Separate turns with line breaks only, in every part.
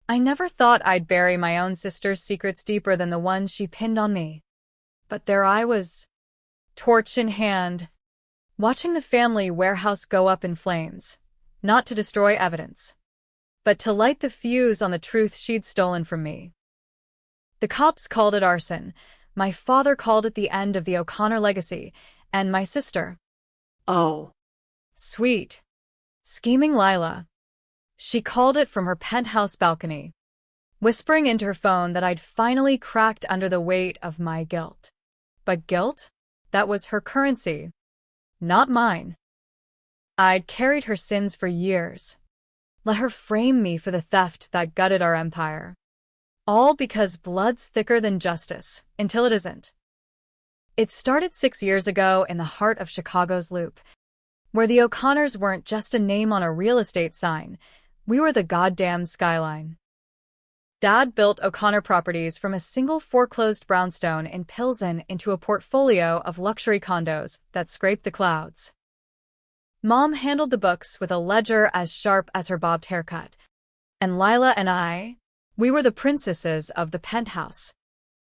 I never thought I'd bury my own sister's secrets deeper than the ones she pinned on me. But there I was, torch in hand, watching the family warehouse go up in flames, not to destroy evidence, but to light the fuse on the truth she'd stolen from me. The cops called it arson, my father called it the end of the O'Connor legacy, and my sister,
Oh,
sweet, scheming Lila, she called it from her penthouse balcony, whispering into her phone that I'd finally cracked under the weight of my guilt. But guilt? That was her currency, not mine. I'd carried her sins for years. Let her frame me for the theft that gutted our empire. All because blood's thicker than justice, until it isn't. It started 6 years ago in the heart of Chicago's Loop, where the O'Connors weren't just a name on a real estate sign. We were the goddamn skyline. Dad built O'Connor Properties from a single foreclosed brownstone in Pilsen into a portfolio of luxury condos that scraped the clouds. Mom handled the books with a ledger as sharp as her bobbed haircut. And Lila and I, we were the princesses of the penthouse.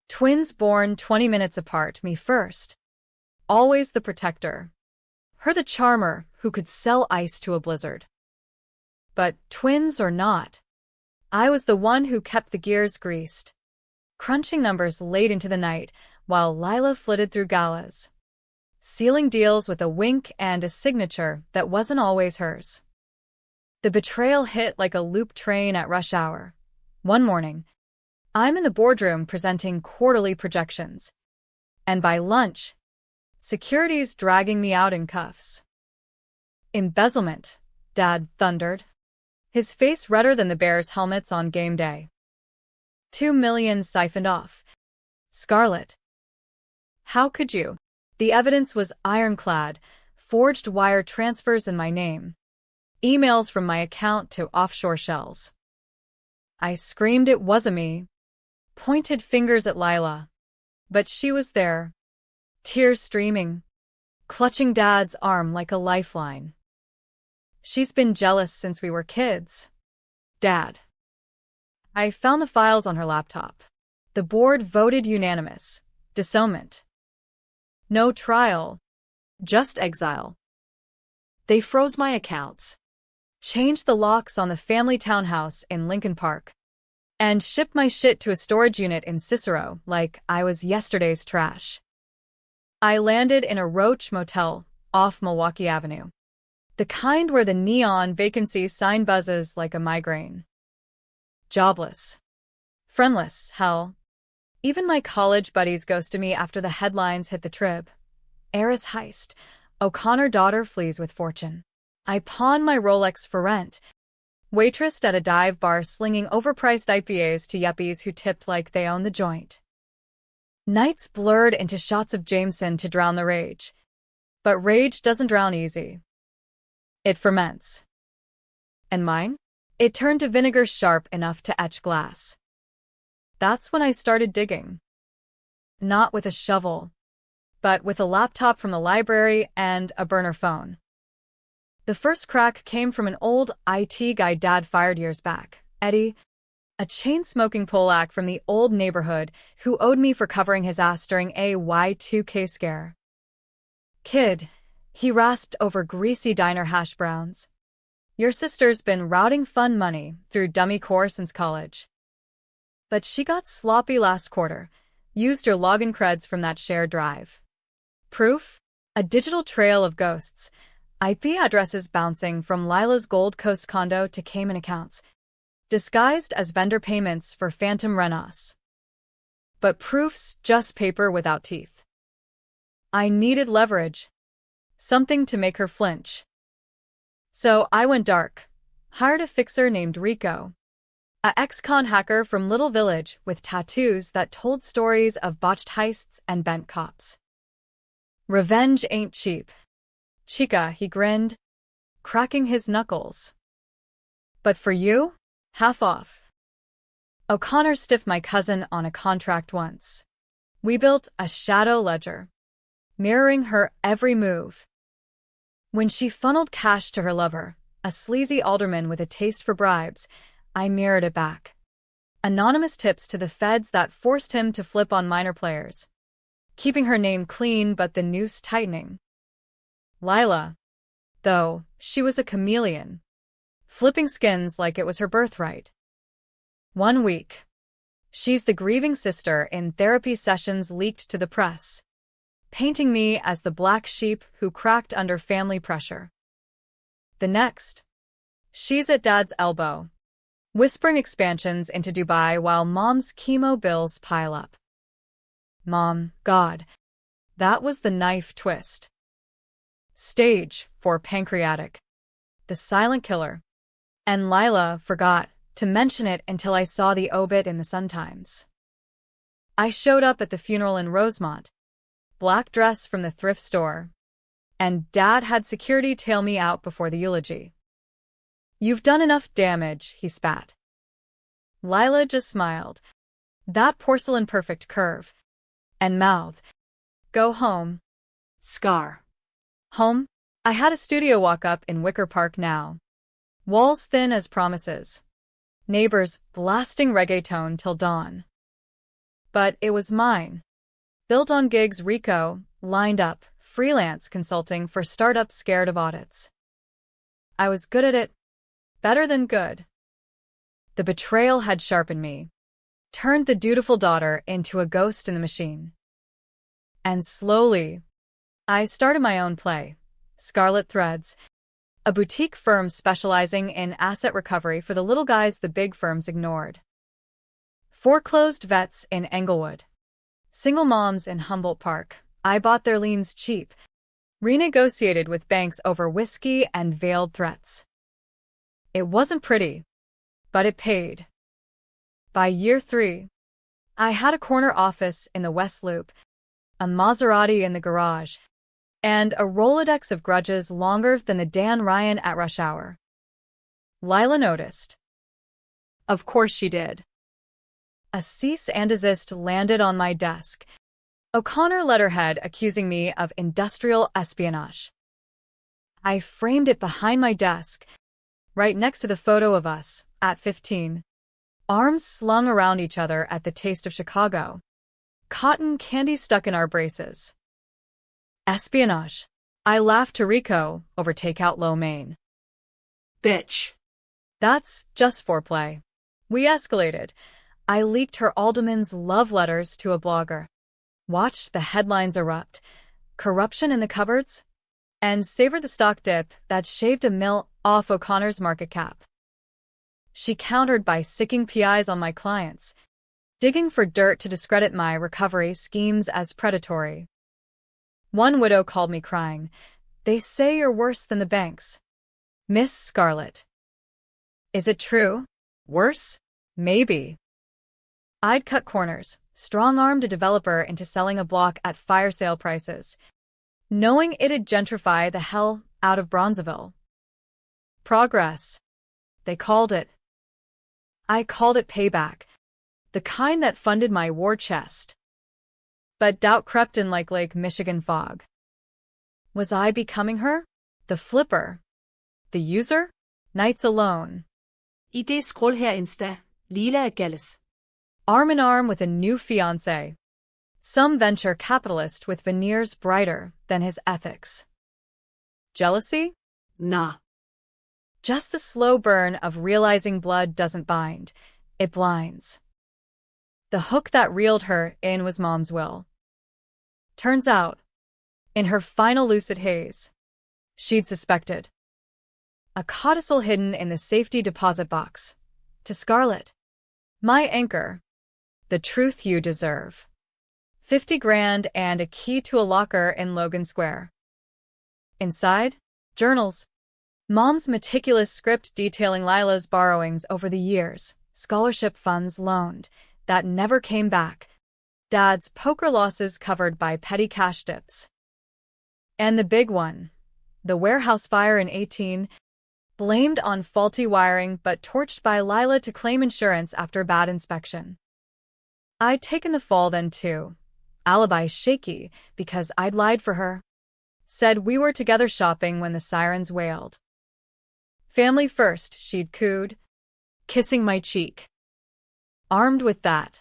Twins born 20 minutes apart, me first. Always the protector. Her the charmer who could sell ice to a blizzard. But twins or not, I was the one who kept the gears greased, crunching numbers late into the night while Lila flitted through galas, sealing deals with a wink and a signature that wasn't always hers. The betrayal hit like a loop train at rush hour. One morning, I'm in the boardroom presenting quarterly projections, and by lunch, security's dragging me out in cuffs. Embezzlement, Dad thundered, his face redder than the Bears' helmets on game day. 2 million siphoned off. Scarlet. How could you? The evidence was ironclad, forged wire transfers in my name, emails from my account to offshore shells. I screamed it wasn't me, pointed fingers at Lila, but she was there, tears streaming, clutching Dad's arm like a lifeline. She's been jealous since we were kids. Dad. I found the files on her laptop. The board voted unanimous. Disownment. No trial. Just exile.
they froze my accounts,
changed the locks on the family townhouse in Lincoln Park, and shipped my shit to a storage unit in Cicero like I was yesterday's trash. I landed in a roach motel off Milwaukee Avenue. The kind where the neon vacancy sign buzzes like a migraine. Jobless. Friendless, hell. Even my college buddies ghosted me after the headlines hit the Trib. Heiress heist. O'Connor daughter flees with fortune. I pawn my Rolex for rent. Waitressed at a dive bar slinging overpriced IPAs to yuppies who tipped like they own the joint. Nights blurred into shots of Jameson to drown the rage. But rage doesn't drown easy. It ferments. And mine? It turned to vinegar sharp enough to etch glass. That's when I started digging. Not with a shovel, but with a laptop from the library and a burner phone. The first crack came from an old IT guy Dad fired years back, Eddie, a chain-smoking Polak from the old neighborhood who owed me for covering his ass during a Y2K scare. Kid, he rasped over greasy diner hash browns. Your sister's been routing fun money through dummy core since college. But she got sloppy last quarter, used your login creds from that shared drive. Proof? A digital trail of ghosts, IP addresses bouncing from Lila's Gold Coast condo to Cayman accounts, disguised as vendor payments for phantom Renos. But proof's just paper without teeth. I needed leverage. Something to make her flinch. So I went dark, hired a fixer named Rico, a ex-con hacker from Little Village with tattoos that told stories of botched heists and bent cops. Revenge ain't cheap. Chica, he grinned, cracking his knuckles. But for you, half off. O'Connor stiffed my cousin on a contract once. We built a shadow ledger, mirroring her every move. When she funneled cash to her lover, a sleazy alderman with a taste for bribes, I mirrored it back. Anonymous tips to the feds that forced him to flip on minor players. Keeping her name clean but the noose tightening. Lila, though, she was a chameleon, flipping skins like it was her birthright. 1 week. She's the grieving sister in therapy sessions leaked to the press, painting me as the black sheep who cracked under family pressure. The next. She's at Dad's elbow, whispering expansions into Dubai while Mom's chemo bills pile up. Mom, God, that was the knife twist. Stage 4 pancreatic. The silent killer. And Lila forgot to mention it until I saw the obit in the Sun-Times. I showed up at the funeral in Rosemont, black dress from the thrift store, and Dad had security tail me out before the eulogy. You've done enough damage, he spat. Lila just smiled. That porcelain-perfect curve. And mouth. Go home.
Scar.
Home? I had a studio walk-up in Wicker Park now. Walls thin as promises. Neighbors blasting reggaeton till dawn. But it was mine. Built on gigs Rico, lined up, freelance consulting for startups scared of audits. I was good at it. Better than good. The betrayal had sharpened me, turned the dutiful daughter into a ghost in the machine. And slowly, I started my own play, Scarlet Threads, a boutique firm specializing in asset recovery for the little guys the big firms ignored. Foreclosed vets in Englewood. Single moms in Humboldt Park. I bought their liens cheap, renegotiated with banks over whiskey and veiled threats. It wasn't pretty, but it paid. By year 3, I had a corner office in the West Loop, a Maserati in the garage, and a Rolodex of grudges longer than the Dan Ryan at rush hour. Lila noticed. Of course she did. A cease and desist landed on my desk, O'Connor letterhead accusing me of industrial espionage. I framed it behind my desk, right next to the photo of us, at 15. Arms slung around each other at the Taste of Chicago. Cotton candy stuck in our braces. Espionage. I laughed to Rico over takeout lo mein.
Bitch.
That's just foreplay. We escalated. I leaked her alderman's love letters to a blogger. Watched the headlines erupt. Corruption in the cupboards? And savored the stock dip that shaved $1 million off O'Connor's market cap. She countered by sicking PIs on my clients, digging for dirt to discredit my recovery schemes as predatory. One widow called me crying, "They say you're worse than the banks. Miss Scarlet." Is it true? Worse? Maybe. I'd cut corners, strong-armed a developer into selling a block at fire sale prices, knowing it'd gentrify the hell out of Bronzeville. Progress. They called it. I called it payback, the kind that funded my war chest. But doubt crept in like Lake Michigan fog. Was I becoming her? The flipper? The user? Nights alone.
ID scroll her Insta. Lila Gelles.
Arm in arm with a new fiancé. Some venture capitalist with veneers brighter than his ethics. Jealousy?
Nah.
Just the slow burn of realizing blood doesn't bind, it blinds. The hook that reeled her in was Mom's will. Turns out, in her final lucid haze, she'd suspected. A codicil hidden in the safety deposit box. To Scarlet. My anchor. The truth you deserve. 50 grand and a key to a locker in Logan Square. Inside, journals. Mom's meticulous script detailing Lila's borrowings over the years, scholarship funds loaned, that never came back. Dad's poker losses covered by petty cash dips. And the big one, the warehouse fire in 18, blamed on faulty wiring but torched by Lila to claim insurance after bad inspection. I'd taken the fall then too, alibi shaky because I'd lied for her. Said we were together shopping when the sirens wailed. Family first, she'd cooed, kissing my cheek. Armed with that,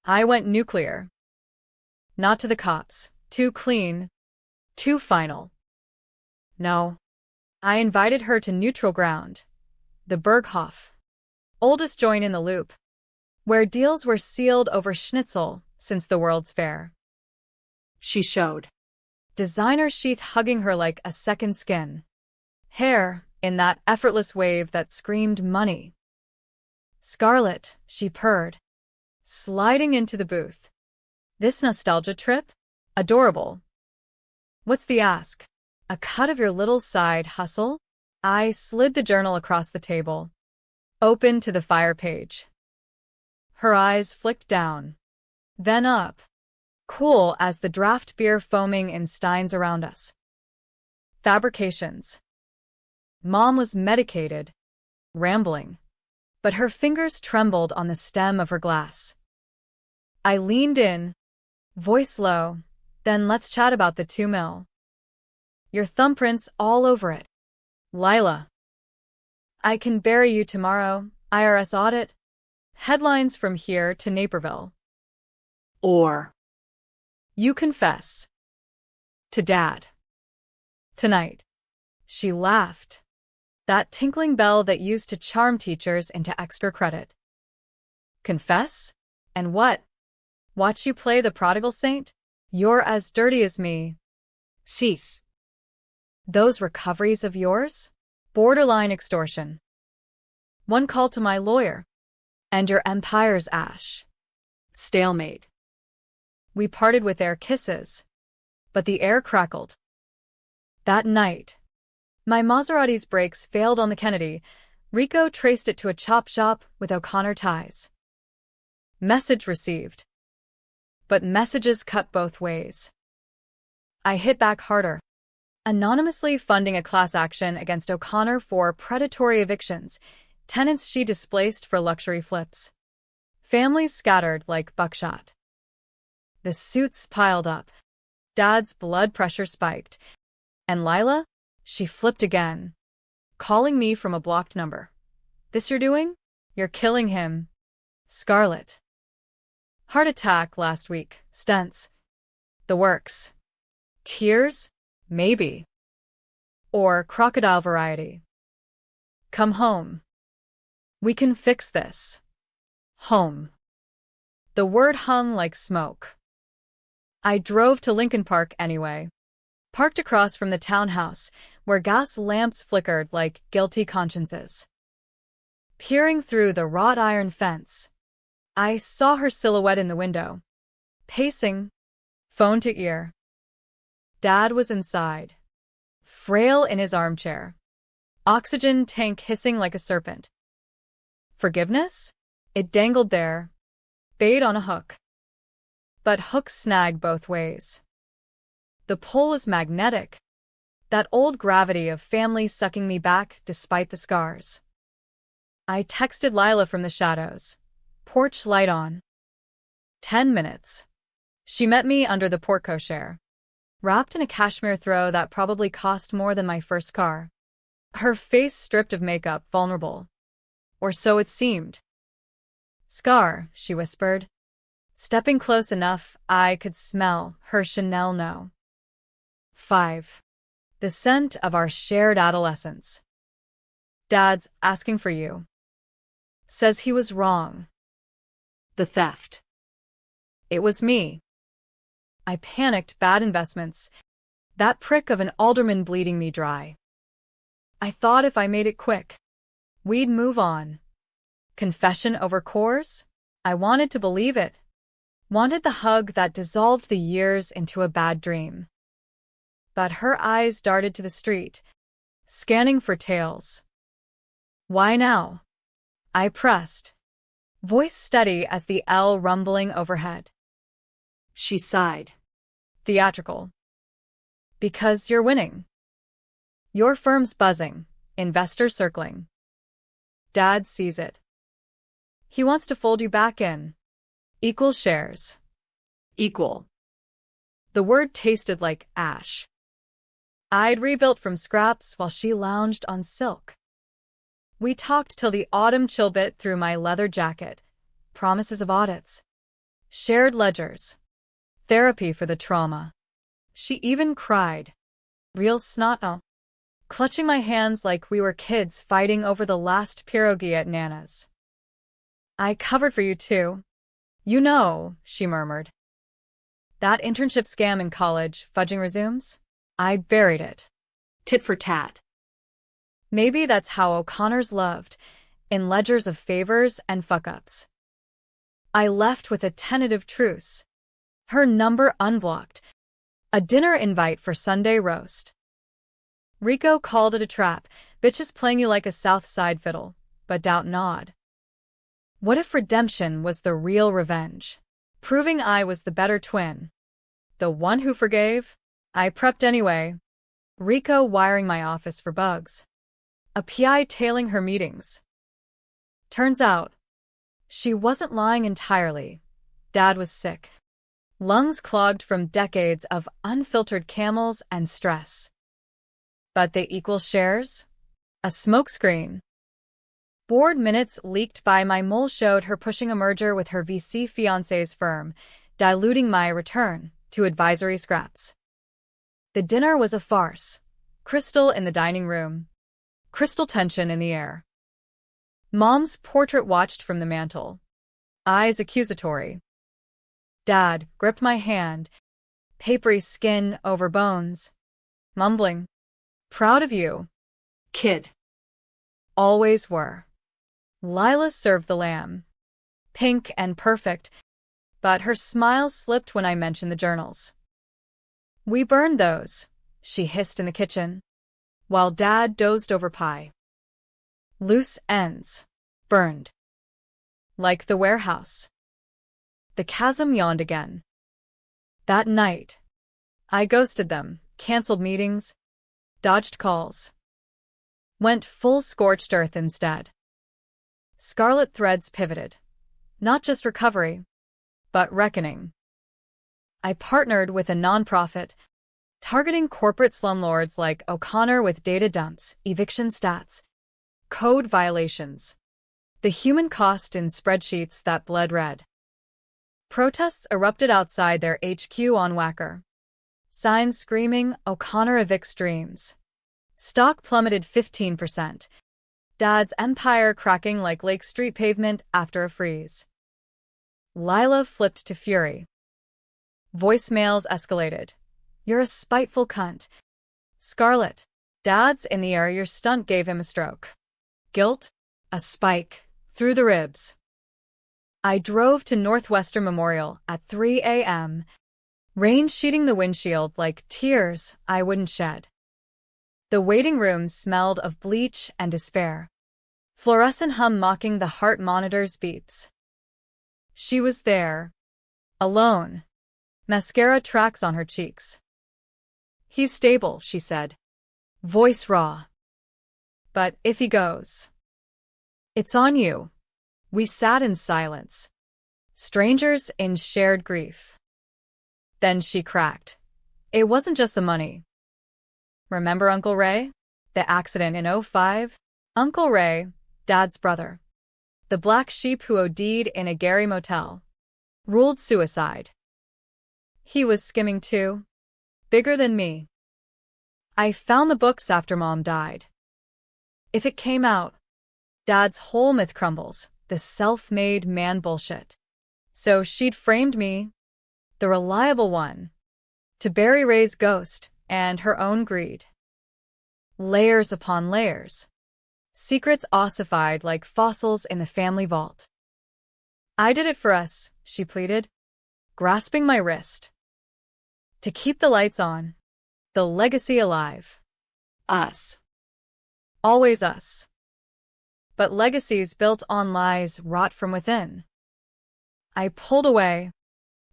I went nuclear. Not to the cops. Too clean. Too final. No. I invited her to neutral ground. The Berghof. Oldest joint in the loop. Where deals were sealed over schnitzel since the World's Fair.
She showed.
Designer sheath hugging her like a second skin. Hair in that effortless wave that screamed money. Scarlet, she purred, sliding into the booth. This nostalgia trip? Adorable. What's the ask? A cut of your little side hustle? I slid the journal across the table, open to the fire page. Her eyes flicked down, then up, cool as the draft beer foaming in steins around us. Fabrications. Mom was medicated, rambling, but her fingers trembled on the stem of her glass. I leaned in, voice low, then let's chat about the 2 mil. Your thumbprints all over it. Lila. I can bury you tomorrow, IRS audit. Headlines from here to Naperville.
Or.
You confess. To Dad. Tonight. She laughed. That tinkling bell that used to charm teachers into extra credit. Confess? And what? Watch you play the prodigal saint? You're as dirty as me.
Cease.
Those recoveries of yours? Borderline extortion. One call to my lawyer. And your empire's ash.
Stalemate.
We parted with air kisses. But the air crackled. That night, my Maserati's brakes failed on the Kennedy. Rico traced it to a chop shop with O'Connor ties. Message received. But messages cut both ways. I hit back harder, anonymously funding a class action against O'Connor for predatory evictions, tenants she displaced for luxury flips. Families scattered like buckshot. The suits piled up. Dad's blood pressure spiked. And Lila? She flipped again, calling me from a blocked number. This you're doing? You're killing him. Scarlet. Heart attack last week. Stents. The works. Tears? Maybe. Or crocodile variety. Come home. We can fix this. Home. The word hung like smoke. I drove to Lincoln Park anyway. Parked across from the townhouse, where gas lamps flickered like guilty consciences. Peering through the wrought iron fence, I saw her silhouette in the window, pacing, phone to ear. Dad was inside, frail in his armchair, oxygen tank hissing like a serpent. Forgiveness? It dangled there, bait on a hook. But hooks snag both ways. The pull was magnetic, that old gravity of family sucking me back despite the scars. I texted Lila from the shadows, porch light on. 10 minutes. She met me under the porte cochere, wrapped in a cashmere throw that probably cost more than my first car. Her face stripped of makeup, vulnerable. Or so it seemed. Scar, she whispered. Stepping close enough, I could smell her Chanel no. 5. The scent of our shared adolescence. Dad's asking for you. Says he was wrong.
The theft.
It was me. I panicked. Bad investments. That prick of an alderman bleeding me dry. I thought if I made it quick, we'd move on. Confession over cores? I wanted to believe it. Wanted the hug that dissolved the years into a bad dream. But her eyes darted to the street, scanning for tails. Why now? I pressed, voice steady as the L rumbling overhead.
She sighed.
Theatrical. Because you're winning. Your firm's buzzing, investors circling. Dad sees it. He wants to fold you back in. Equal shares.
Equal.
The word tasted like ash. I'd rebuilt from scraps while she lounged on silk. We talked till the autumn chill bit through my leather jacket, promises of audits, shared ledgers, therapy for the trauma. She even cried. Real snot, clutching my hands like we were kids fighting over the last pierogi at Nana's. I covered for you too. You know, she murmured. That internship scam in college, fudging resumes? I buried it.
Tit for tat.
Maybe that's how O'Connor's loved, in ledgers of favors and fuck-ups. I left with a tentative truce. Her number unblocked. A dinner invite for Sunday roast. Rico called it a trap, bitches playing you like a South Side fiddle, but doubt nod. What if redemption was the real revenge? Proving I was the better twin. The one who forgave? I prepped anyway. Rico wiring my office for bugs. A PI tailing her meetings. Turns out, she wasn't lying entirely. Dad was sick. Lungs clogged from decades of unfiltered camels and stress. But they equal shares? A smokescreen. Board minutes leaked by my mole showed her pushing a merger with her VC fiancé's firm, diluting my return to advisory scraps. The dinner was a farce. Crystal in the dining room. Crystal tension in the air. Mom's portrait watched from the mantel. Eyes accusatory. Dad gripped my hand, papery skin over bones, mumbling, "Proud of you,
kid."
Always were. Lila served the lamb. Pink and perfect, but her smile slipped when I mentioned the journals. We burned those, she hissed in the kitchen, while Dad dozed over pie. Loose ends. Burned. Like the warehouse. The chasm yawned again. That night, I ghosted them, canceled meetings, dodged calls. Went full scorched earth instead. Scarlet threads pivoted. Not just recovery, but reckoning. I partnered with a nonprofit, targeting corporate slumlords like O'Connor with data dumps, eviction stats, code violations. The human cost in spreadsheets that bled red. Protests erupted outside their HQ on Wacker. Signs screaming, "O'Connor evicts dreams." Stock plummeted 15%. Dad's empire cracking like Lake Street pavement after a freeze. Lila flipped to fury. Voicemails escalated. "You're a spiteful cunt." Scarlet. "Dad's in the air, your stunt gave him a stroke." Guilt. A spike. Through the ribs. I drove to Northwestern Memorial at 3 a.m. Rain sheeting the windshield like tears I wouldn't shed. The waiting room smelled of bleach and despair. Fluorescent hum mocking the heart monitor's beeps. She was there. Alone. Mascara tracks on her cheeks. "He's stable," she said. Voice raw. "But if he goes, it's on you." We sat in silence. Strangers in shared grief. Then she cracked. It wasn't just the money. Remember Uncle Ray? The accident in '05? Uncle Ray, Dad's brother. The black sheep who OD'd in a Gary motel. Ruled suicide. He was skimming too. Bigger than me. I found the books after Mom died. If it came out, Dad's whole myth crumbles, the self-made man bullshit. So she'd framed me, the reliable one, to bury Ray's ghost and her own greed. Layers upon layers. Secrets ossified like fossils in the family vault. "I did it for us," she pleaded, grasping my wrist. "To keep the lights on, the legacy alive."
Us.
Always us. But legacies built on lies rot from within. I pulled away,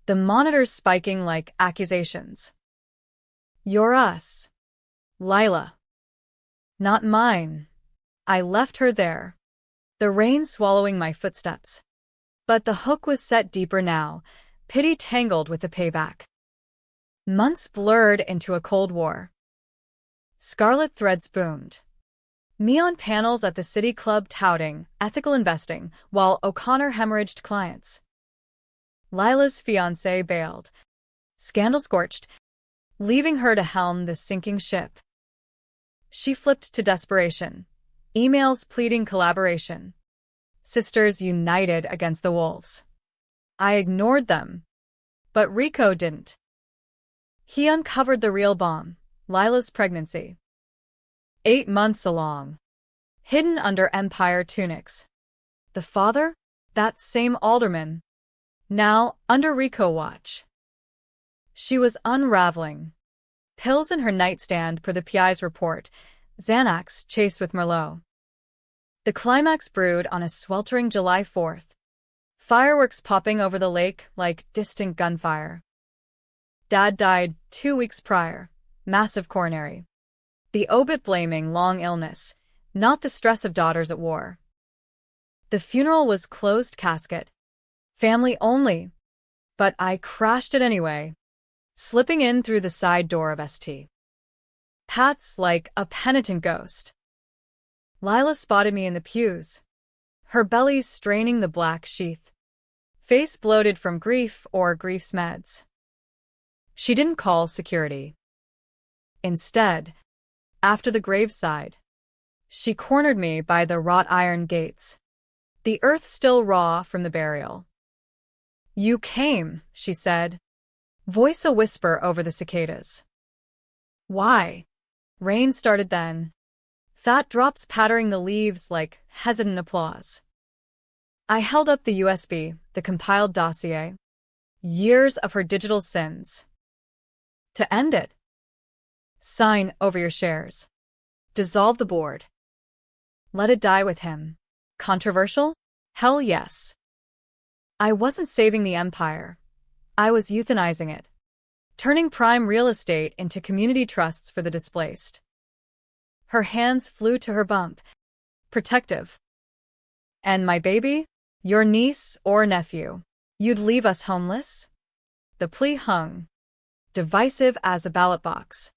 the monitors spiking like accusations. "You're us, Lila." "Not mine." I left her there, the rain swallowing my footsteps. But the hook was set deeper now, pity tangled with the payback. Months blurred into a cold war. Scarlet threads boomed. Neon panels at the City Club touting ethical investing, while O'Connor hemorrhaged clients. Lila's fiancé bailed. Scandal scorched, leaving her to helm the sinking ship. She flipped to desperation. Emails pleading collaboration. Sisters united against the wolves. I ignored them. But Rico didn't. He uncovered the real bomb, Lila's pregnancy. 8 months along. Hidden under empire tunics. The father? That same alderman. Now, under Rico watch. She was unraveling. Pills in her nightstand per the PI's report. Xanax chased with Merlot. The climax brewed on a sweltering July 4th. Fireworks popping over the lake like distant gunfire. Dad died 2 weeks prior. Massive coronary. The obit blaming long illness, not the stress of daughters at war. The funeral was closed casket. Family only. But I crashed it anyway, slipping in through the side door of St. Pat's like a penitent ghost. Lila spotted me in the pews, her belly straining the black sheath, face bloated from grief or grief's meds. She didn't call security. Instead, after the graveside, she cornered me by the wrought iron gates, the earth still raw from the burial. You came, she said, voice a whisper over the cicadas. Why? Rain started then, fat drops pattering the leaves like hesitant applause. I held up the USB, the compiled dossier. Years of her digital sins. To end it. Sign over your shares. Dissolve the board. Let it die with him. Controversial? Hell yes. I wasn't saving the empire. I was euthanizing it. Turning prime real estate into community trusts for the displaced. Her hands flew to her bump. Protective. And my baby? Your niece or nephew. You'd leave us homeless? The plea hung. Divisive as a ballot box.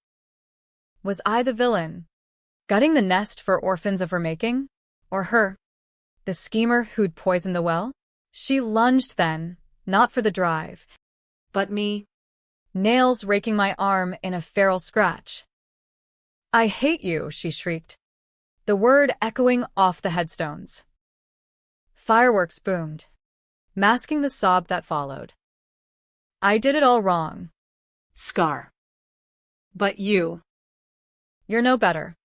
Was I the villain? Gutting the nest for orphans of her making? Or her? The schemer who'd poisoned the well? She lunged then, not for the drive.
But me.
Nails raking my arm in a feral scratch. I hate you, she shrieked, the word echoing off the headstones. Fireworks boomed, masking the sob that followed. I did it all wrong.
Scar. But you.
You're no better.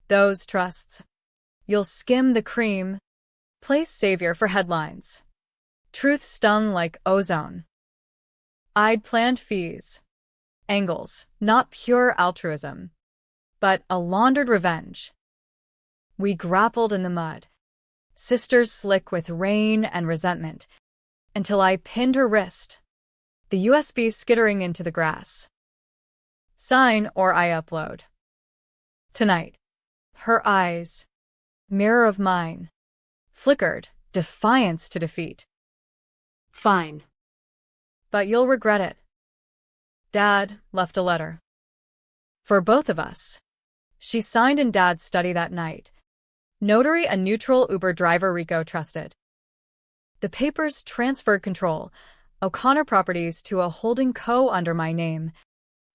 Those trusts. You'll skim the cream. Play savior for headlines. Truth stung like ozone. I'd planned fees. Angles, not pure altruism, but a laundered revenge. We grappled in the mud, sisters slick with rain and resentment, until I pinned her wrist, the USB skittering into the grass. Sign or I upload. Tonight, her eyes, mirror of mine, flickered, defiance to defeat.
Fine.
But you'll regret it. Dad left a letter. For both of us. She signed in Dad's study that night. Notary a neutral Uber driver Rico trusted. The papers transferred control, O'Connor Properties to a holding co. under my name.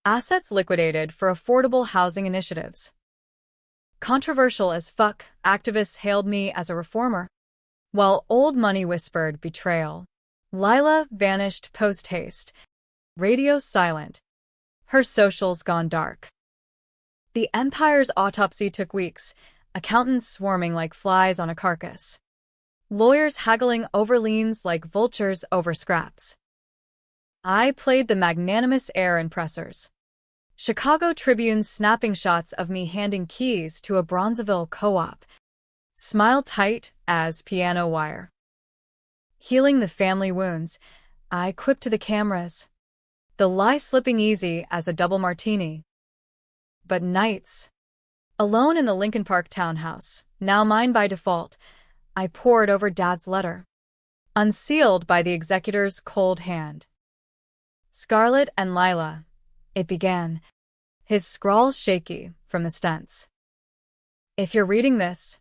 Assets liquidated for affordable housing initiatives. Controversial as fuck, activists hailed me as a reformer, while old money whispered betrayal. Lila vanished post-haste. Radio silent. Her socials gone dark. The empire's autopsy took weeks, accountants swarming like flies on a carcass. Lawyers haggling over liens like vultures over scraps. I played the magnanimous heir in pressers. Chicago Tribune snapping shots of me handing keys to a Bronzeville co-op. Smile tight as piano wire. Healing the family wounds, I quipped to the cameras. The lie slipping easy as a double martini. But nights, alone in the Lincoln Park townhouse, now mine by default, I pored over Dad's letter, unsealed by the executor's cold hand. Scarlett and Lila, it began, his scrawl shaky from the stents. If you're reading this,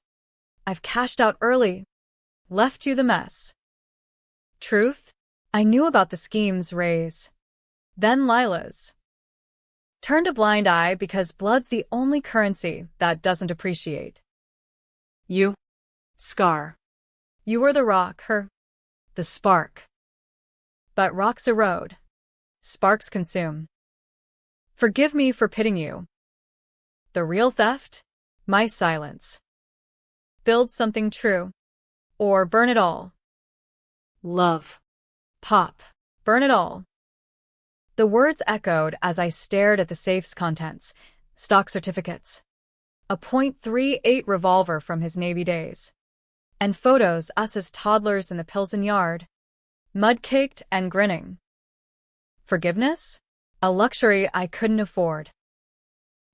I've cashed out early, left you the mess. Truth? I knew about the scheme's raise. Then Lila's. Turned a blind eye because blood's the only currency that doesn't appreciate.
You. Scar.
You were the rock, the spark. But rocks erode. Sparks consume. Forgive me for pitting you. The real theft? My silence. Build something true. Or burn it all.
Love.
Pop. Burn it all. The words echoed as I stared at the safe's contents. Stock certificates. A .38 revolver from his Navy days. And photos us as toddlers in the Pilsen yard. Mud-caked and grinning. Forgiveness? A luxury I couldn't afford.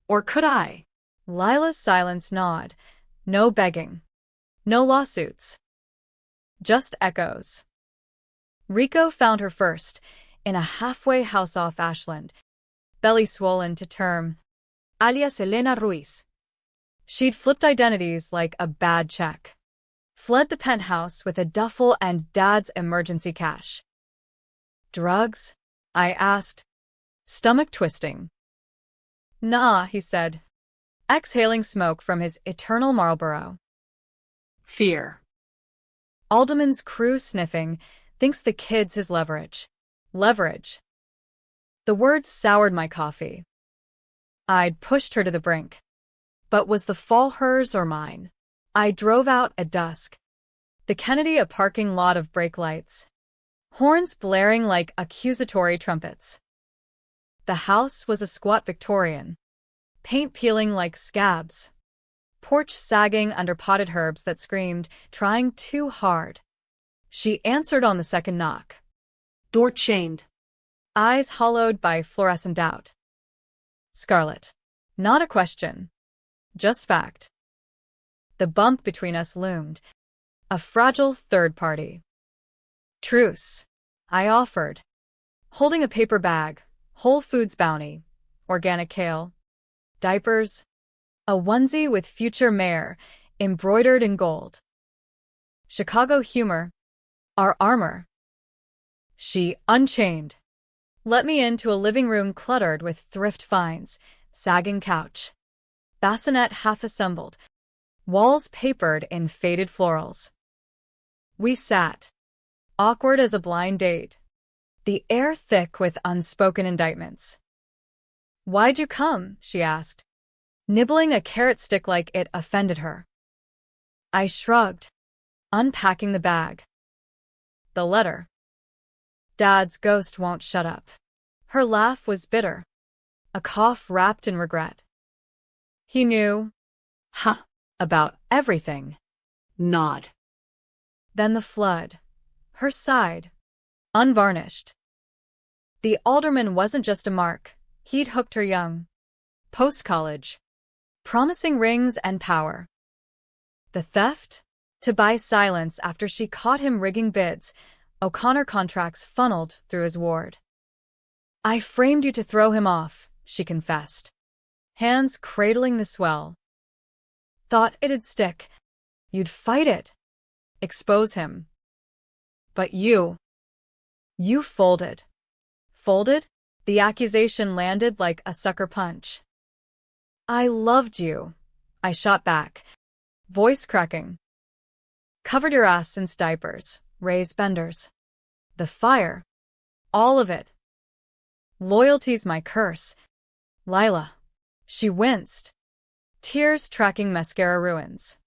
Or could I?
Lila's silence gnawed. No begging. No lawsuits. Just echoes. Rico found her first, in a halfway house off Ashland, belly swollen to term, alias Elena Ruiz. She'd flipped identities like a bad check. Fled the penthouse with a duffel and Dad's emergency cash. Drugs? I asked, stomach twisting. Nah, he said, exhaling smoke from his eternal Marlboro.
Fear.
Alderman's crew sniffing, thinks the kid's his leverage. Leverage. The word soured my coffee. I'd pushed her to the brink. But was the fall hers or mine? I drove out at dusk. The Kennedy a parking lot of brake lights. Horns blaring like accusatory trumpets. The house was a squat Victorian. Paint peeling like scabs. Porch sagging under potted herbs that screamed, trying too hard. She answered on the second knock.
Door chained.
Eyes hollowed by fluorescent doubt. Scarlet. Not a question. Just fact. The bump between us loomed. A fragile third party. Truce. I offered. Holding a paper bag, Whole Foods bounty, organic kale, diapers, a onesie with future mayor, embroidered in gold. Chicago humor. Our armor. She unchained. Let me into a living room cluttered with thrift finds, sagging couch. Bassinet half-assembled. Walls papered in faded florals. We sat. Awkward as a blind date. The air thick with unspoken indictments. Why'd you come? She asked, nibbling a carrot stick like it offended her. I shrugged, unpacking the bag. The letter. Dad's ghost won't shut up. Her laugh was bitter. A cough wrapped in regret. He knew.
Huh.
About everything.
Nod.
Then the flood. Her side. Unvarnished. The alderman wasn't just a mark. He'd hooked her young. Post-college. Promising rings and power. The theft? To buy silence after she caught him rigging bids, O'Connor contracts funneled through his ward. I framed you to throw him off, she confessed. Hands cradling the swell. Thought it'd stick. You'd fight it. Expose him. But you folded. Folded? The accusation landed like a sucker punch. I loved you, I shot back, voice cracking. Covered your ass since diapers, raised benders. The fire. All of it. Loyalty's my curse. Lila. She winced. Tears tracking mascara ruins.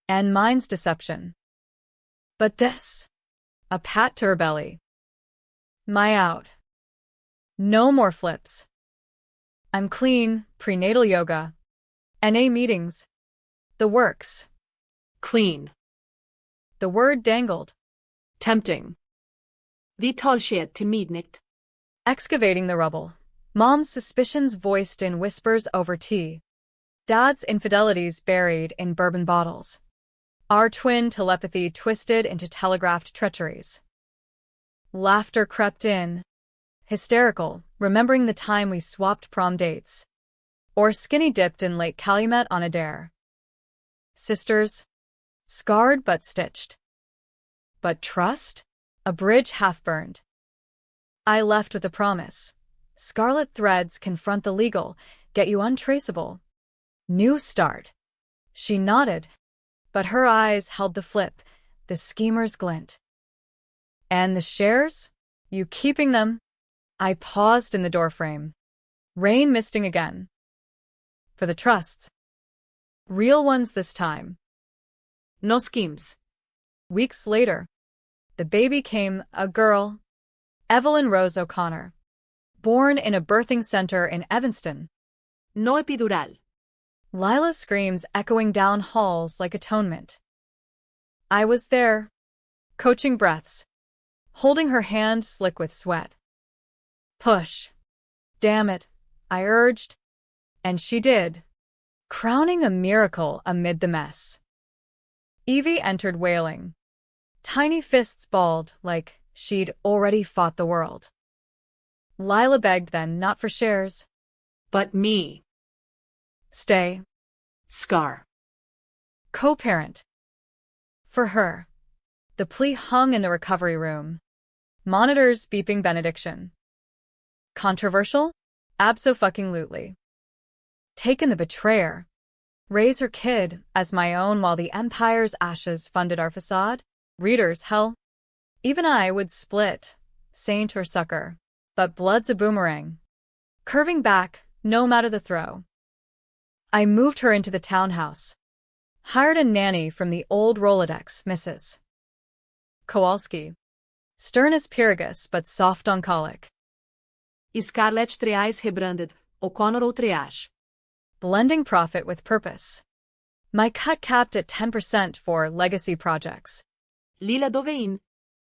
And mine's deception. But this. A pat to her belly. My out. No more flips. I'm clean, prenatal yoga. NA meetings. The works.
Clean.
The word dangled.
Tempting. Vi tar sked till midnight.
Excavating the rubble. Mom's suspicions voiced in whispers over tea. Dad's infidelities buried in bourbon bottles. Our twin telepathy twisted into telegraphed treacheries. Laughter crept in. Hysterical, remembering the time we swapped prom dates. Or skinny dipped in Lake Calumet on a dare. Sisters, scarred but stitched. But trust? A bridge half burned. I left with a promise. Scarlet threads confront the legal, get you untraceable. New start. She nodded, but her eyes held the flip, the schemer's glint. And the shares? You keeping them? I paused in the doorframe. Rain misting again. For the trusts. Real ones this time.
No schemes.
Weeks later, the baby came a girl, Evelyn Rose O'Connor, born in a birthing center in Evanston.
No epidural.
Lila's screams echoing down halls like atonement. I was there, coaching breaths, holding her hand slick with sweat. Push. Damn it, I urged, and she did, crowning a miracle amid the mess. Evie entered wailing. Tiny fists balled like she'd already fought the world. Lila begged then, not for shares.
But me.
Stay.
Scar.
Co-parent. For her. The plea hung in the recovery room. Monitors beeping benediction. Controversial? Abso-fucking-lutely. Taken the betrayer. Raise her kid as my own while the empire's ashes funded our facade? Readers, hell. Even I would split, saint or sucker. But blood's a boomerang. Curving back, no matter the throw. I moved her into the townhouse. Hired a nanny from the old Rolodex, Mrs. Kowalski. Stern as Pyrrhus, but soft on colic.
SavageRStories rebranded, O'Connor ou triage.
Blending profit with purpose. My cut capped at 10% for legacy projects.
Lila Dovein.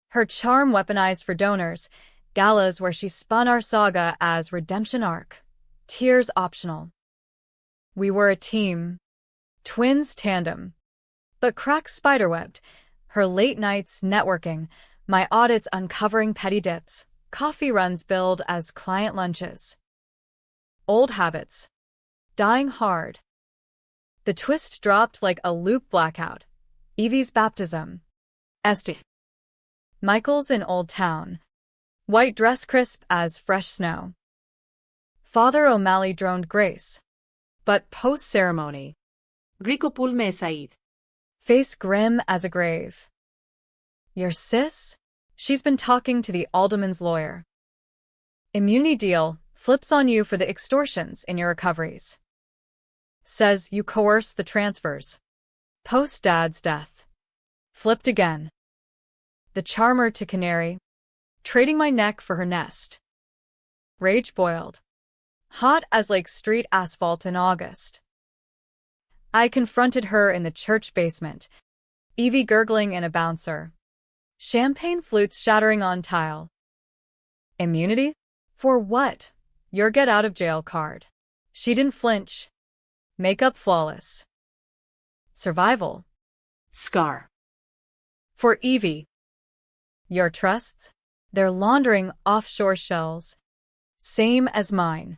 Her charm weaponized for donors, galas where she spun our saga as redemption arc. Tears optional. We were a team. Twins tandem. But cracks spiderwebbed. Her late nights networking, my audits uncovering petty dips, coffee runs billed as client lunches. Old habits. Dying hard. The twist dropped like a loop blackout. Evie's baptism.
Este.
Michael's in Old Town. White dress crisp as fresh snow. Father O'Malley droned grace. But post-ceremony.
Rico Pulme Said.
Face grim as a grave. Your sis? She's been talking to the alderman's lawyer. Immunity deal flips on you for the extortions in your recoveries. Says you coerced the transfers. Post-dad's death. Flipped again. The charmer to Canary. Trading my neck for her nest. Rage boiled. Hot as Lake Street asphalt in August. I confronted her in the church basement. Evie gurgling in a bouncer. Champagne flutes shattering on tile. Immunity? For what? Your get-out-of-jail card. She didn't flinch. Makeup flawless. Survival.
Scar.
For Evie. Your trusts? They're laundering offshore shells. Same as mine.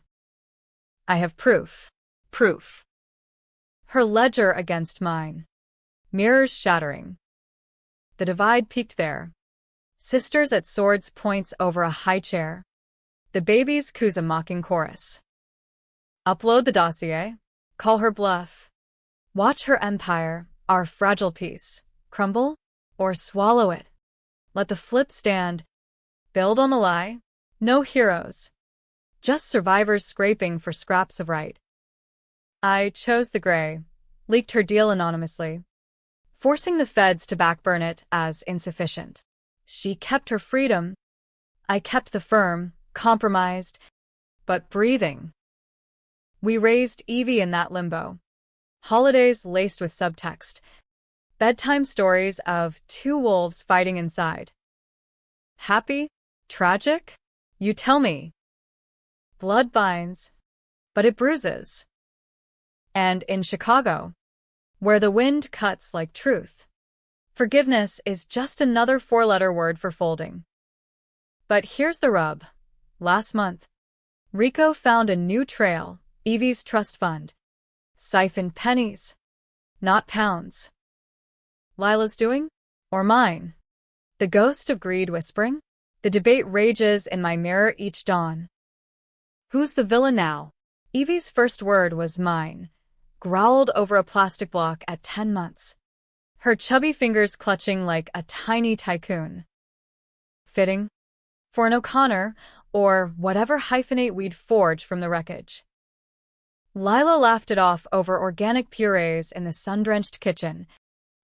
I have proof.
Proof.
Her ledger against mine. Mirrors shattering. The divide peaked there. Sisters at swords points over a high chair. The babies coos a mocking chorus. Upload the dossier. Call her bluff. Watch her empire, our fragile piece, crumble or swallow it. Let the flip stand. Build on the lie. No heroes. Just survivors scraping for scraps of right. I chose the gray, leaked her deal anonymously, forcing the feds to backburn it as insufficient. She kept her freedom. I kept the firm, compromised, but breathing. We raised Evie in that limbo. Holidays laced with subtext. Bedtime stories of two wolves fighting inside. Happy? Tragic? You tell me. Blood binds, but it bruises. And in Chicago, where the wind cuts like truth, forgiveness is just another four-letter word for folding. But here's the rub. Last month, Rico found a new trail, Evie's trust fund. Siphoned pennies. not pounds. Lila's doing? Or mine? The ghost of greed whispering? The debate rages in my mirror each dawn.
Who's the villain now?
Evie's first word was mine, growled over a plastic block at 10 months. Her chubby fingers clutching like a tiny tycoon. Fitting? For an O'Connor, or whatever hyphenate we'd forged from the wreckage. Lila laughed it off over organic purees in the sun-drenched kitchen,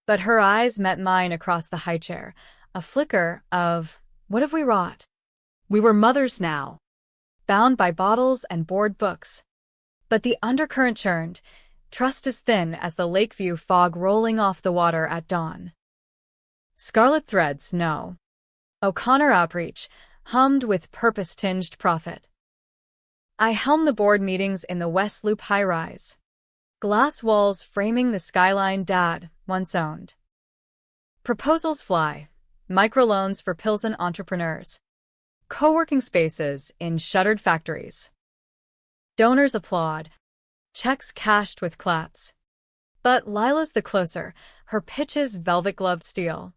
but her eyes met mine across the high chair, a flicker of, what have we wrought?
We were mothers now.
Bound by bottles and board books. But the undercurrent churned, trust as thin as the Lakeview fog rolling off the water at dawn. Scarlet threads, no. O'Connor outreach, hummed with purpose-tinged profit. I helmed the board meetings in the West Loop high-rise. Glass walls framing the skyline Dad once owned. Proposals fly, microloans for Pilsen entrepreneurs. Co-working spaces in shuttered factories. Donors applaud, checks cashed with claps. But Lila's the closer, her pitches velvet-gloved steel.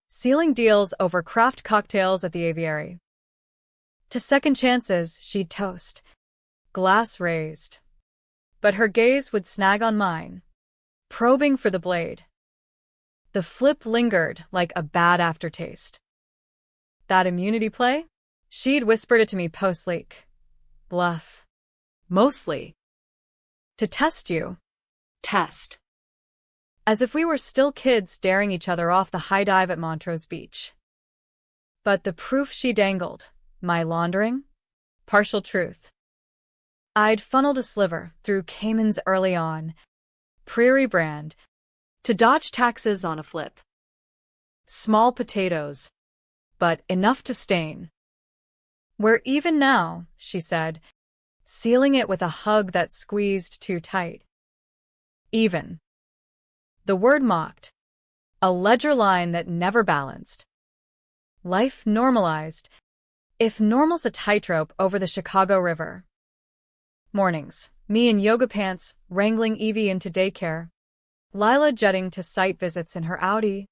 Sealing deals over craft cocktails at the aviary. To second chances, she'd toast, glass raised. But her gaze would snag on mine, probing for the blade. The flip lingered like a bad aftertaste. That immunity play? She'd whispered it to me post-leak. Bluff.
Mostly.
To test you.
Test.
As if we were still kids staring each other off the high dive at Montrose Beach. But the proof she dangled, my laundering? Partial truth. I'd funneled a sliver through Cayman's early on, Prairie brand,
to dodge taxes on a flip. Small potatoes,
but enough to stain. We're even now, she said, sealing it with a hug that squeezed too tight. Even. The word mocked. A ledger line that never balanced. Life normalized, if normal's a tightrope over the Chicago River. Mornings, me in yoga pants, wrangling Evie into daycare. Lila jetting to site visits in her Audi.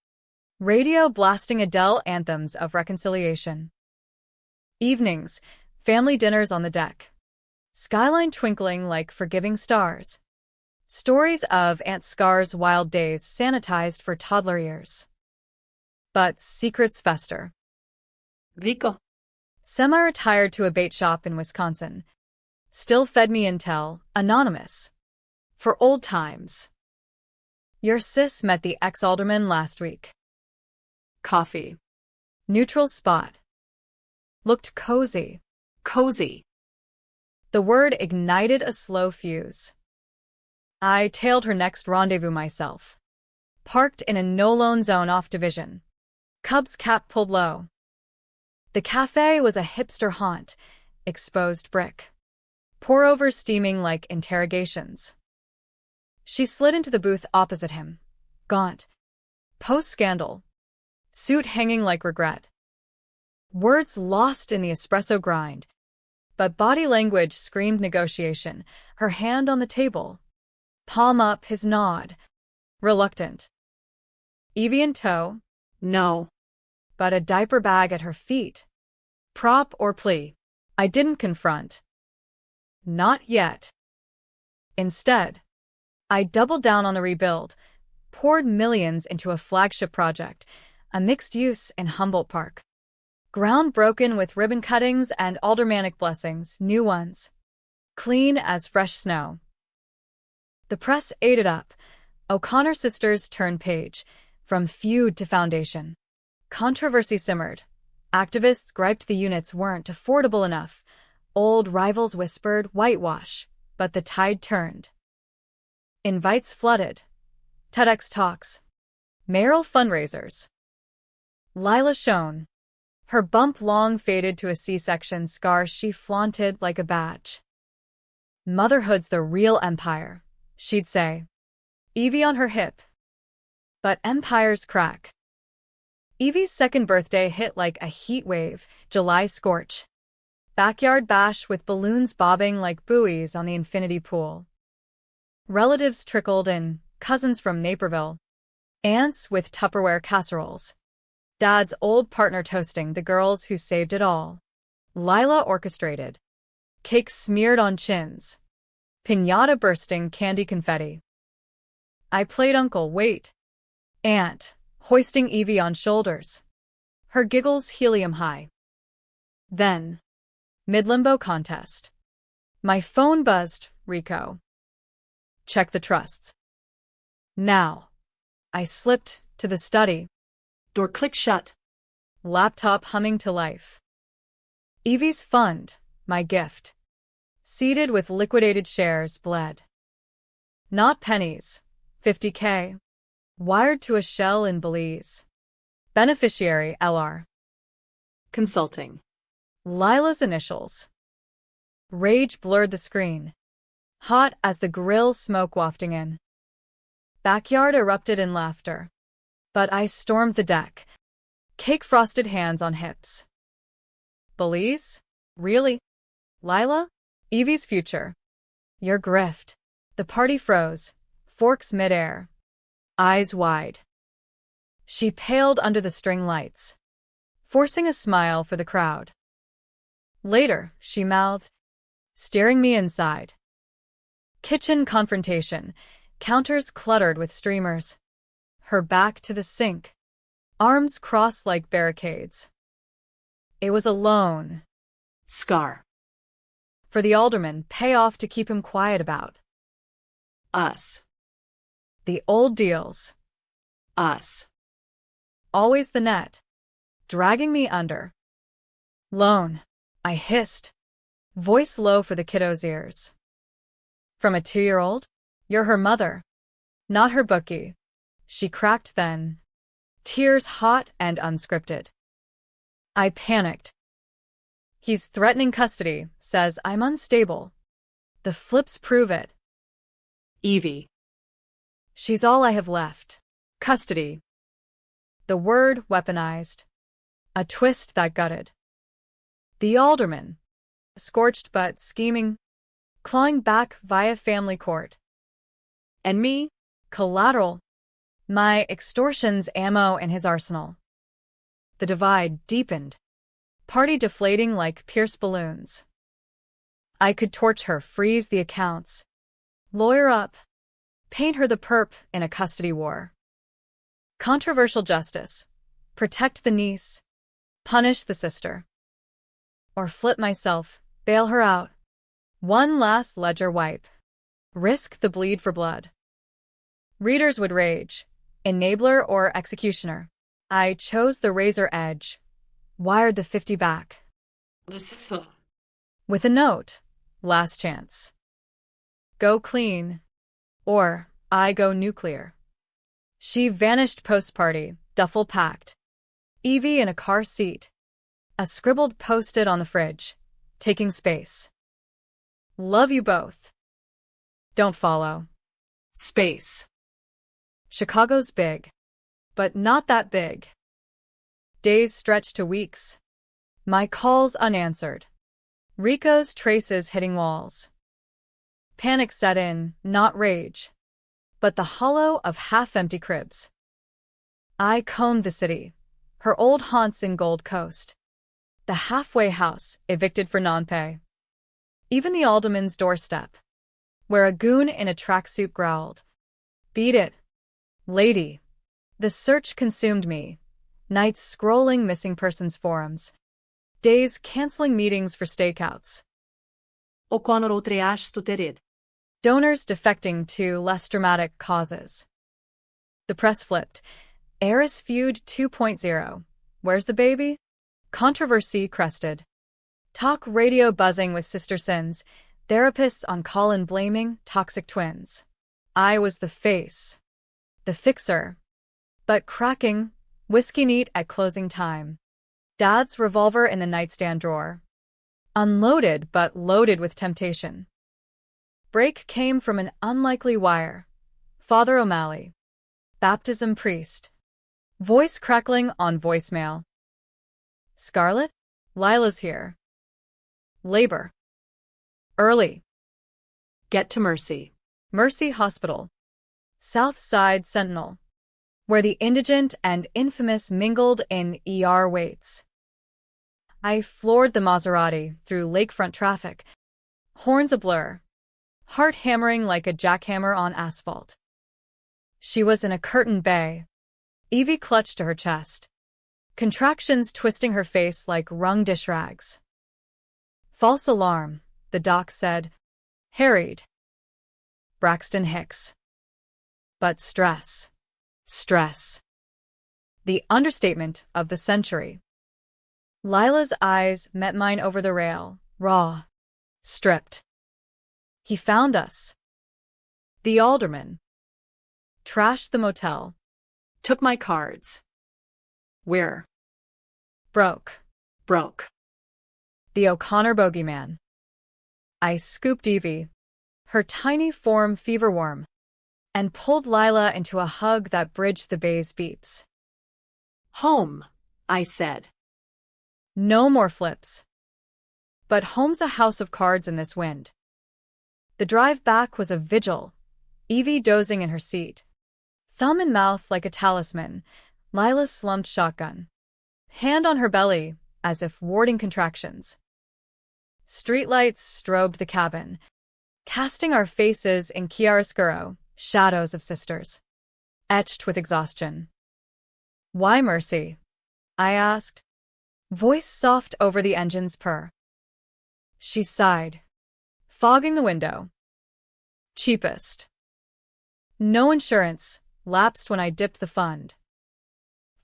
Radio blasting Adele anthems of reconciliation. Evenings, family dinners on the deck. Skyline twinkling like forgiving stars. Stories of Aunt Scar's wild days sanitized for toddler ears. But secrets fester.
Rico.
Semi-retired to a bait shop in Wisconsin. Still fed me intel, anonymous. For old times. Your sis met the ex-alderman last week.
Coffee.
Neutral spot. Looked cozy.
Cozy.
The word ignited a slow fuse. I tailed her next rendezvous myself. Parked in a no-loan zone off Division. Cubs cap pulled low. The cafe was a hipster haunt, exposed brick. Pour-overs steaming like interrogations. She slid into the booth opposite him, gaunt. Post-scandal. Suit hanging like regret. Words lost in the espresso grind, but body language screamed negotiation, her hand on the table. Palm up, his nod. Reluctant. Evie in tow?
No.
But a diaper bag at her feet. Prop or plea? I didn't confront. Not yet. Instead, I doubled down on the rebuild, poured millions into a flagship project, a mixed use in Humboldt Park. Ground broken with ribbon cuttings and aldermanic blessings, new ones. Clean as fresh snow. The press ate it up. O'Connor sisters turned page, from feud to foundation. Controversy simmered. Activists griped the units weren't affordable enough. Old rivals whispered whitewash, but the tide turned. Invites flooded. TEDx talks. Mayoral fundraisers. Lila shone. Her bump long faded to a C-section scar she flaunted like a badge. Motherhood's the real empire, she'd say. Evie on her hip. But empires crack. Evie's second birthday hit like a heat wave, July scorch. Backyard bash with balloons bobbing like buoys on the infinity pool. Relatives trickled in, cousins from Naperville, aunts with Tupperware casseroles, Dad's old partner toasting the girls who saved it all. Lila orchestrated. Cake smeared on chins. Piñata bursting candy confetti. I played Uncle, wait. Aunt, hoisting Evie on shoulders. Her giggles helium high. Then, mid-limbo contest. My phone buzzed, Rico. Check the trusts. Now. I slipped to the study.
Door clicked shut.
Laptop humming to life. Evie's fund, my gift. Seated with liquidated shares bled. Not pennies, $50K. Wired to a shell in Belize. Beneficiary LR.
Consulting.
Lila's initials. Rage blurred the screen. Hot as the grill smoke wafting in. Backyard erupted in laughter. But I stormed the deck. Cake-frosted hands on hips. Belize? Really? Lila? Evie's future. Your grift. The party froze. Forks midair. Eyes wide. She paled under the string lights, forcing a smile for the crowd. Later, she mouthed, steering me inside. Kitchen confrontation, counters cluttered with streamers. Her back to the sink, arms crossed like barricades. It was a loan.
Scar.
For the alderman, payoff to keep him quiet about.
Us.
The old deals.
Us.
Always the net. Dragging me under. Loan. I hissed. Voice low for the kiddo's ears. From a 2-year-old? You're her mother. Not her bookie. She cracked then. Tears hot and unscripted. I panicked. He's threatening custody, says I'm unstable. The flips prove it.
Evie.
She's all I have left. Custody. The word weaponized. A twist that gutted. The alderman. Scorched but scheming. Clawing back via family court. And me, collateral. My extortion's ammo in his arsenal. The divide deepened. Party deflating like pierced balloons. I could torch her, freeze the accounts. Lawyer up. Paint her the perp in a custody war. Controversial justice. Protect the niece. Punish the sister. Or flip myself, bail her out. One last ledger wipe. Risk the bleed for blood. Readers would rage. Enabler or executioner. I chose the razor edge. Wired the 50 back. With a note. Last chance. Go clean. Or I go nuclear. She vanished post-party, duffel packed. Evie in a car seat. A scribbled post-it on the fridge, taking space. Love you both. Don't follow. Space. Chicago's big, but not that big. Days stretch to weeks. My calls unanswered. Rico's traces hitting walls. Panic set in, not rage, but the hollow of half-empty cribs. I combed the city, her old haunts in Gold Coast. The halfway house, evicted for non-pay. Even the alderman's doorstep, where a goon in a tracksuit growled. Beat it, lady. The search consumed me. Nights scrolling missing persons forums. Days canceling meetings for stakeouts. Donors defecting to less dramatic causes. The press flipped. Heiress feud 2.0. Where's the baby? Controversy crested. Talk radio buzzing with sister sins. Therapists on call and blaming toxic twins. I was the face. The fixer. But cracking. Whiskey neat at closing time. Dad's revolver in the nightstand drawer. Unloaded but loaded with temptation. Break came from an unlikely wire. Father O'Malley. Baptism priest. Voice crackling on voicemail. Scarlett? Lila's here. Labor. Early.
Get to Mercy.
Mercy Hospital. South Side Sentinel, where the indigent and infamous mingled in ER waits. I floored the Maserati through lakefront traffic, horns ablur, heart hammering like a jackhammer on asphalt. She was in a curtained bay. Evie clutched to her chest, contractions twisting her face like wrung dish rags. False alarm, the doc said. Harried. Braxton Hicks. But stress. Stress. The understatement of the century. Lila's eyes met mine over the rail, raw, stripped. He found us. The alderman. Trashed the motel.
Took my cards. Where?
Broke.
The
O'Connor bogeyman. I scooped Evie, her tiny form fever warm, and pulled Lila into a hug that bridged the bay's beeps.
Home, I said.
No more flips. But home's a house of cards in this wind. The drive back was a vigil, Evie dozing in her seat. Thumb in mouth like a talisman, Lila slumped shotgun. Hand on her belly, as if warding contractions. Streetlights strobed the cabin, casting our faces in chiaroscuro, shadows of sisters, etched with exhaustion. Why mercy? I asked, voice soft over the engine's purr. She sighed, fogging the window. Cheapest. No insurance, lapsed when I dipped the fund.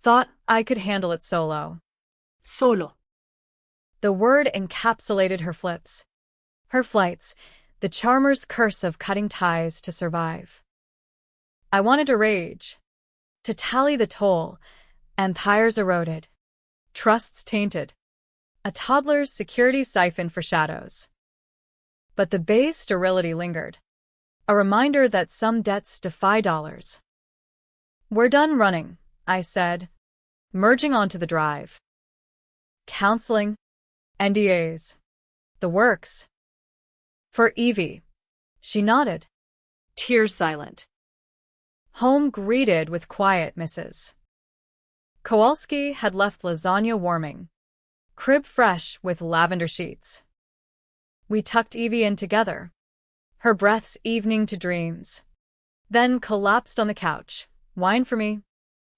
Thought I could handle it solo.
Solo.
The word encapsulated her flips, her flights, the charmer's curse of cutting ties to survive. I wanted to rage, to tally the toll, empires eroded, trusts tainted, a toddler's security siphon for shadows. But the bay's sterility lingered, a reminder that some debts defy dollars. We're done running, I said, merging onto the drive. Counseling, NDAs, the works. For Evie. She nodded.
Tears silent.
Home greeted with quiet misses. Kowalski had left lasagna warming, crib fresh with lavender sheets. We tucked Evie in together, her breaths evening to dreams, then collapsed on the couch, wine for me,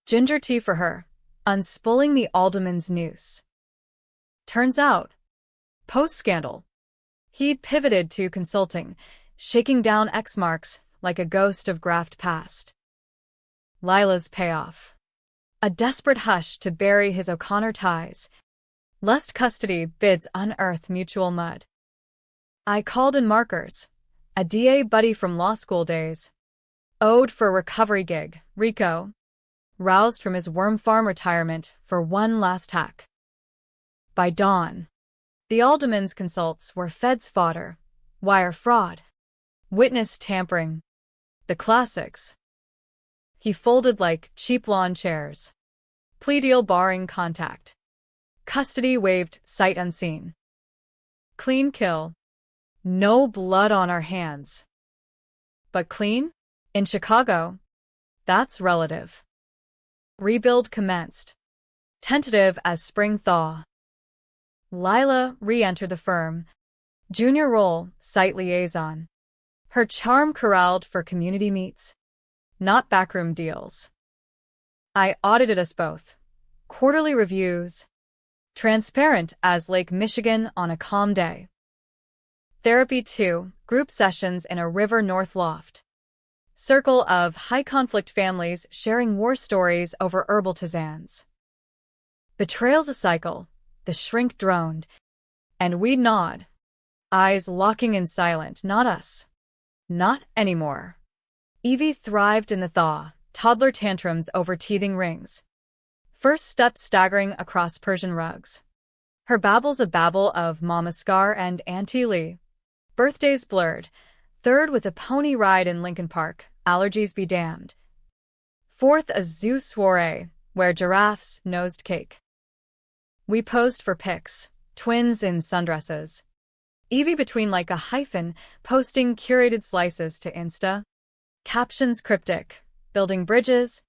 ginger tea for her, unspooling the alderman's noose. Turns out, post-scandal, he'd pivoted to consulting, shaking down X-marks like a ghost of graft past. Lila's payoff. A desperate hush to bury his O'Connor ties, lest custody bids unearth mutual mud. I called in markers, a DA buddy from law school days, owed for a recovery gig, Rico, roused from his worm farm retirement for one last hack. By dawn, the alderman's consults were feds fodder, wire fraud, witness tampering, the classics. He folded like cheap lawn chairs. Plea deal barring contact. Custody waived sight unseen. Clean kill. No blood on our hands. But clean? In Chicago? That's relative. Rebuild commenced. Tentative as spring thaw. Lila re-entered the firm. Junior role, site liaison. Her charm corralled for community meets, not backroom deals. I audited us both. Quarterly reviews. Transparent as Lake Michigan on a calm day. Therapy 2, group sessions in a river north loft. Circle of high-conflict families sharing war stories over herbal tisanes. Betrayal's a cycle, the shrink droned, and we'd nod, eyes locking in silent, not us. Not anymore. Evie thrived in the thaw, toddler tantrums over teething rings. First steps staggering across Persian rugs. Her babble's a babble of Mama Scar and Auntie Lee. Birthdays blurred. Third with a pony ride in Lincoln Park, allergies be damned. Fourth a zoo soiree, where giraffes nosed cake. We posed for pics, twins in sundresses. Evie between like a hyphen, posting curated slices to Insta. Captions cryptic, building bridges,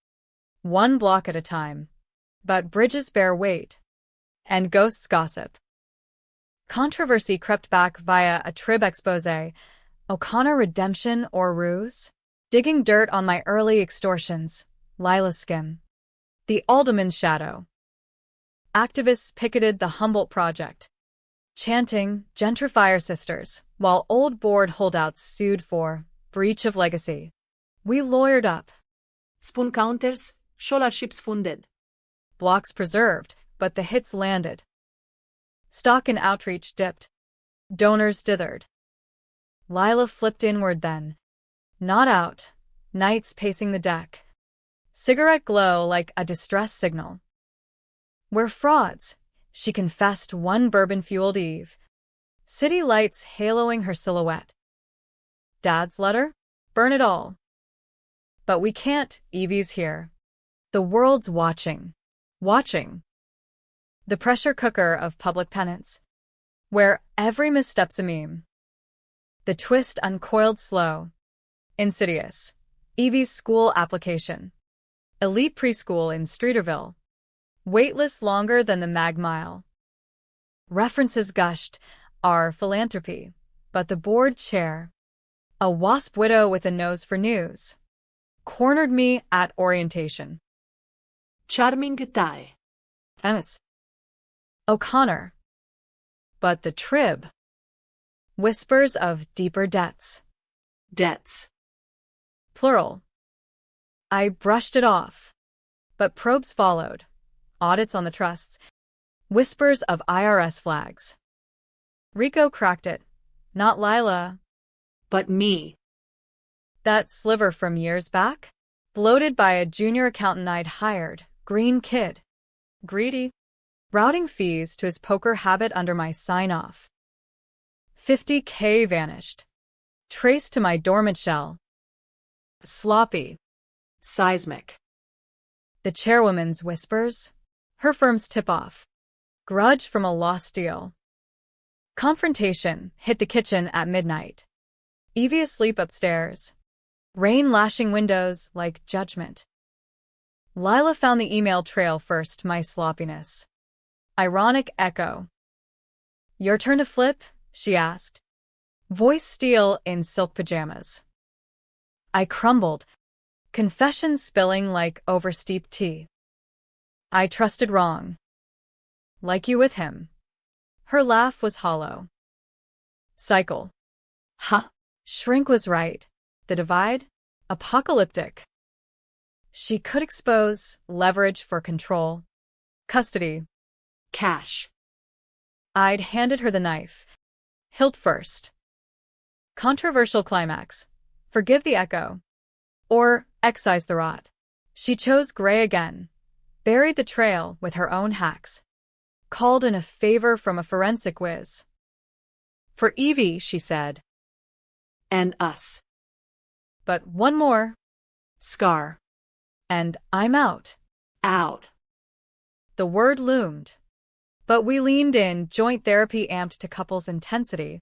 one block at a time. But bridges bear weight. And ghosts gossip. Controversy crept back via a Trib expose. O'Connor redemption or ruse? Digging dirt on my early extortions. Lila skim. The Alderman's shadow. Activists picketed the Humboldt Project, chanting gentrifier sisters, while old board holdouts sued for breach of legacy. We lawyered up.
Spun counters, scholarships funded.
Blocks preserved, but the hits landed. Stock and outreach dipped. Donors dithered. Lila flipped inward then. Not out. Knights pacing the deck. Cigarette glow like a distress signal. We're frauds, she confessed one bourbon-fueled eve. City lights haloing her silhouette. Dad's letter? Burn it all. But we can't, Evie's here. The world's watching. Watching. The pressure cooker of public penance, where every misstep's a meme. The twist uncoiled slow. Insidious. Evie's school application. Elite preschool in Streeterville. Waitlist longer than the Mag Mile. References gushed, our philanthropy, but the board chair, a WASP widow with a nose for news, cornered me at orientation.
Charming tie.
Emis. O'Connor. But the Trib. Whispers of deeper debts.
Debts.
Plural. I brushed it off. But probes followed. Audits on the trusts. Whispers of IRS flags. Rico cracked it. Not Lila.
But me.
That sliver from years back? Bloated by a junior accountant I'd hired. Green kid. Greedy. Routing fees to his poker habit under my sign-off. $50K vanished. Traced to my dormant shell. Sloppy.
Seismic.
The chairwoman's whispers. Her firm's tip-off. Grudge from a lost deal. Confrontation hit the kitchen at midnight. Evie asleep upstairs. Rain lashing windows like judgment. Lila found the email trail first, my sloppiness. Ironic echo. Your turn to flip? She asked. Voice steel in silk pajamas. I crumbled. Confessions spilling like oversteeped tea. I trusted wrong. Like you with him. Her laugh was hollow. Cycle.
Huh?
Shrink was right. The divide? Apocalyptic. She could expose leverage for control. Custody.
Cash.
I'd handed her the knife. Hilt first. Controversial climax. Forgive the echo. Or excise the rot. She chose gray again. Buried the trail with her own hacks. Called in a favor from a forensic whiz. For Evie, she said.
And us.
But one more.
Scar.
And I'm out.
Out.
The word loomed. But we leaned in, joint therapy amped to couples' intensity.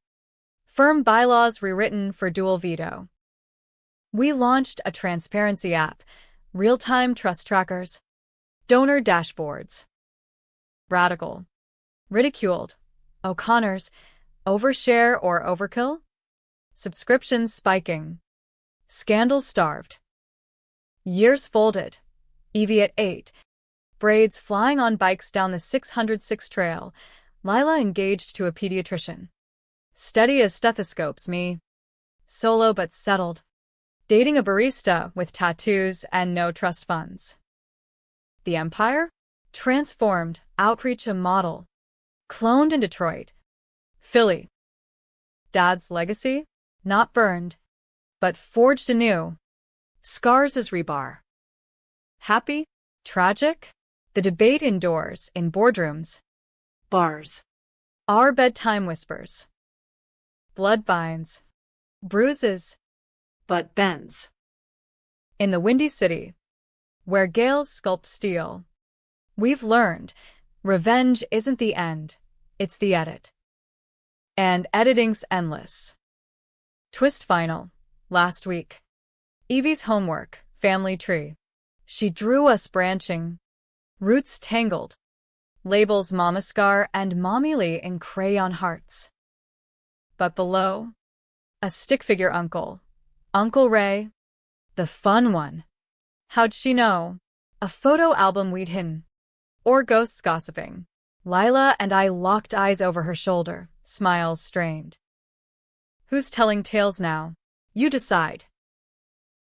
Firm bylaws rewritten for dual veto. We launched a transparency app, real-time trust trackers, donor dashboards. Radical. Ridiculed. O'Connor's. Overshare or overkill? Subscriptions spiking. Scandal starved. Years folded. Evie at 8. Braids flying on bikes down the 606 trail. Lila engaged to a pediatrician. Steady as stethoscopes, me. Solo but settled. Dating a barista with tattoos and no trust funds. The Empire? Transformed, outreach a model. Cloned in Detroit. Philly. Dad's legacy? Not burned, but forged anew. Scars as rebar. Happy? Tragic? The debate indoors, in boardrooms.
Bars.
Our bedtime whispers. Blood binds. Bruises.
But bends.
In the Windy City, where gales sculpt steel, we've learned revenge isn't the end, it's the edit. And editing's endless. Twist final, last week. Evie's homework, family tree. She drew us branching, roots tangled, labels Mama Scar and Mommy Lee in crayon hearts. But below, a stick figure uncle, Uncle Ray, the fun one. How'd she know? A photo album we'd hidden. Or ghosts gossiping. Lila and I locked eyes over her shoulder, smiles strained. Who's telling tales now? You decide.